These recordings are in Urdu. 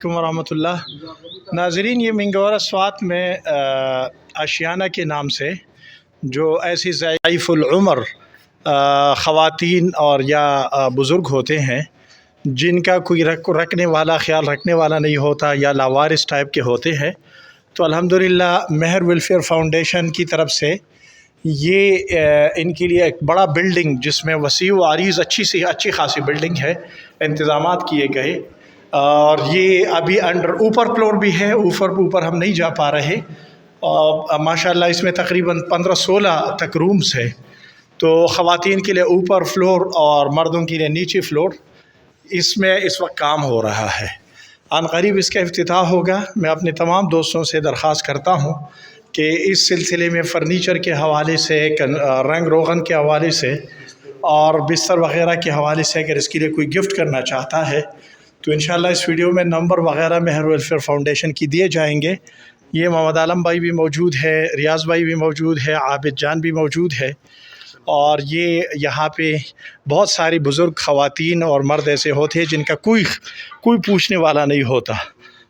ورحمۃ اللہ ناظرین، یہ منگورہ سوات میں آشیانہ کے نام سے جو ایسی ضعیف العمر خواتین اور یا بزرگ ہوتے ہیں جن کا کوئی رکھنے والا خیال رکھنے والا نہیں ہوتا یا لاوارث ٹائپ کے ہوتے ہیں، تو الحمدللہ مہر ویلفیئر فاؤنڈیشن کی طرف سے یہ ان کے لیے ایک بڑا بلڈنگ جس میں وسیع و عریض اچھی خاصی بلڈنگ ہے، انتظامات کیے گئے. اور یہ ابھی اوپر فلور بھی ہے، اوپر ہم نہیں جا پا رہے. اور ماشاءاللہ اس میں تقریباً 15-16 تک رومز ہے، تو خواتین کے لیے اوپر فلور اور مردوں کے لیے نیچے فلور، اس میں اس وقت کام ہو رہا ہے. عن قریب اس کا افتتاح ہوگا. میں اپنے تمام دوستوں سے درخواست کرتا ہوں کہ اس سلسلے میں فرنیچر کے حوالے سے، رنگ روغن کے حوالے سے اور بستر وغیرہ کے حوالے سے اگر اس کے لیے کوئی گفٹ کرنا چاہتا ہے تو انشاءاللہ اس ویڈیو میں نمبر وغیرہ مہر ویلفیئر فاؤنڈیشن کی دیے جائیں گے. یہ محمد عالم بھائی بھی موجود ہے، ریاض بھائی بھی موجود ہے، عابد جان بھی موجود ہے، اور یہ یہاں پہ بہت ساری بزرگ خواتین اور مرد ایسے ہوتے ہیں جن کا کوئی پوچھنے والا نہیں ہوتا.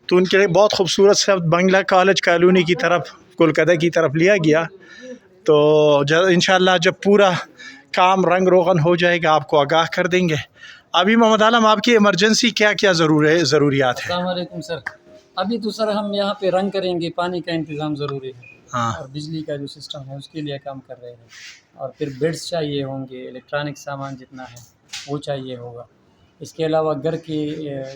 تو ان کے لیے بہت خوبصورت سا بنگلہ کالج کالونی کی طرف، کولکتہ کی طرف لیا گیا. تو انشاءاللہ جب پورا کام رنگ روغن ہو جائے گا آپ کو آگاہ کر دیں گے. ابھی محمد عالم آپ کی ایمرجنسی کیا ضروریات ہیں؟ السلام علیکم سر. ابھی تو سر ہم یہاں پہ رنگ کریں گے، پانی کا انتظام ضروری ہے، اور بجلی کا جو سسٹم ہے اس کے لیے کام کر رہے ہیں، اور پھر بیڈس چاہیے ہوں گے، الیکٹرانک سامان جتنا ہے وہ چاہیے ہوگا. اس کے علاوہ گھر کے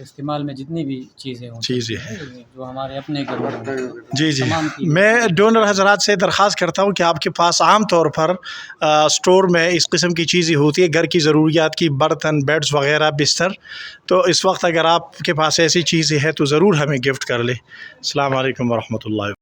استعمال میں جتنی بھی چیزیں ہوں جو ہمارے اپنے گھر میں جی میں ڈونر حضرات سے درخواست کرتا ہوں کہ آپ کے پاس عام طور پر سٹور میں اس قسم کی چیزیں ہوتی ہے، گھر کی ضروریات کی، برتن، بیڈز وغیرہ، بستر. تو اس وقت اگر آپ کے پاس ایسی چیزیں ہیں تو ضرور ہمیں گفٹ کر لیں. السلام علیکم ورحمۃ اللہ وبرکاتہ.